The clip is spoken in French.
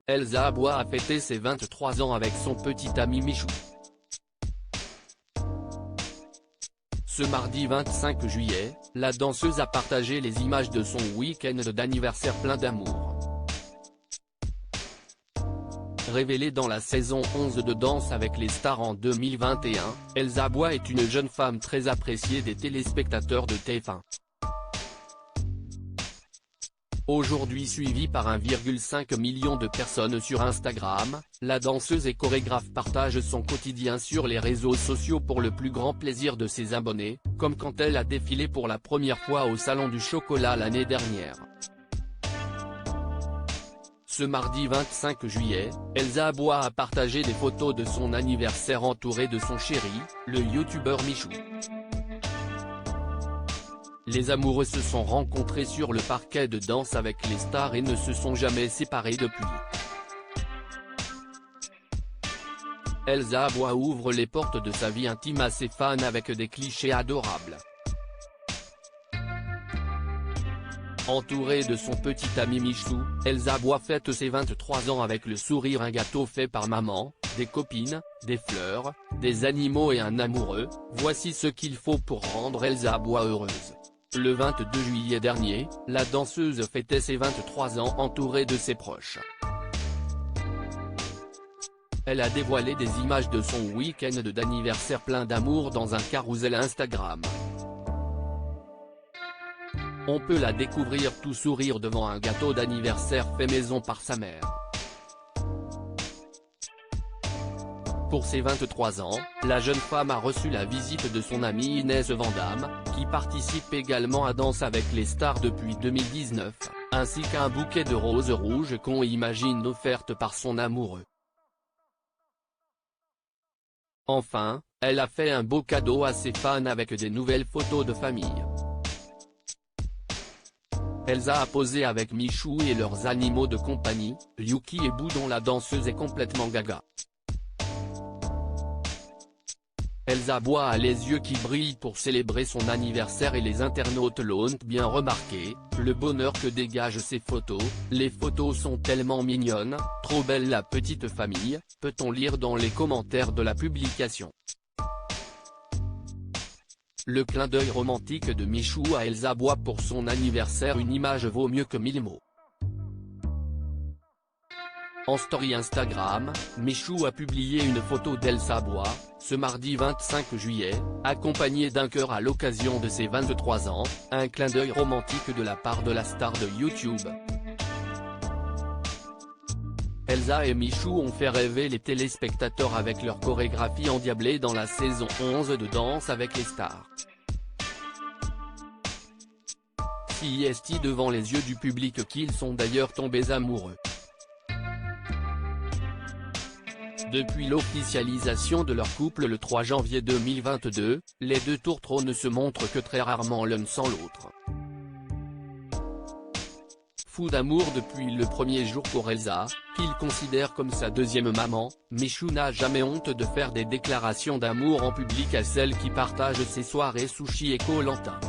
Elsa Aboua a fêté ses 23 ans avec son petit ami Michou. Ce mardi 25 juillet, la danseuse a partagé les images de son week-end d'anniversaire plein d'amour. Révélée dans la saison 11 de Danse avec les stars en 2021, Elsa Aboua est une jeune femme très appréciée des téléspectateurs de TF1. Aujourd'hui suivie par 1,5 million de personnes sur Instagram, la danseuse et chorégraphe partage son quotidien sur les réseaux sociaux pour le plus grand plaisir de ses abonnés, comme quand elle a défilé pour la première fois au Salon du Chocolat l'année dernière. Ce mardi 25 juillet, Elsa Aboua a partagé des photos de son anniversaire entourée de son chéri, le youtubeur Michou. Les amoureux se sont rencontrés sur le parquet de Danse avec les stars et ne se sont jamais séparés depuis. Elsa Aboua ouvre les portes de sa vie intime à ses fans avec des clichés adorables. Entourée de son petit ami Michou, Elsa Aboua fête ses 23 ans avec le sourire, un gâteau fait par maman, des copines, des fleurs, des animaux et un amoureux. Voici ce qu'il faut pour rendre Elsa Aboua heureuse. Le 22 juillet dernier, la danseuse fêtait ses 23 ans entourée de ses proches. Elle a dévoilé des images de son week-end d'anniversaire plein d'amour dans un carrousel Instagram. On peut la découvrir tout sourire devant un gâteau d'anniversaire fait maison par sa mère. Pour ses 23 ans, la jeune femme a reçu la visite de son amie Inès Vandamme, qui participe également à Danse avec les stars depuis 2019, ainsi qu'un bouquet de roses rouges qu'on imagine offerte par son amoureux. Enfin, elle a fait un beau cadeau à ses fans avec des nouvelles photos de famille. Elsa a posé avec Michou et leurs animaux de compagnie, Yuki et Boo, dont la danseuse est complètement gaga. Elsa Aboua a les yeux qui brillent pour célébrer son anniversaire et les internautes l'ont bien remarqué, le bonheur que dégagent ces photos. Les photos sont tellement mignonnes, trop belle la petite famille, peut-on lire dans les commentaires de la publication. Le clin d'œil romantique de Michou à Elsa Aboua pour son anniversaire, une image vaut mieux que 1000 mots. En story Instagram, Michou a publié une photo d'Elsa Aboua, ce mardi 25 juillet, accompagnée d'un cœur à l'occasion de ses 23 ans, un clin d'œil romantique de la part de la star de YouTube. Elsa et Michou ont fait rêver les téléspectateurs avec leur chorégraphie endiablée dans la saison 11 de Danse avec les stars. Si est devant les yeux du public qu'ils sont d'ailleurs tombés amoureux. Depuis l'officialisation de leur couple le 3 janvier 2022, les deux tourtereaux ne se montrent que très rarement l'un sans l'autre. Fou d'amour depuis le premier jour pour Elsa, qu'il considère comme sa deuxième maman, Michou n'a jamais honte de faire des déclarations d'amour en public à celle qui partage ses soirées sushi et Koh Lanta.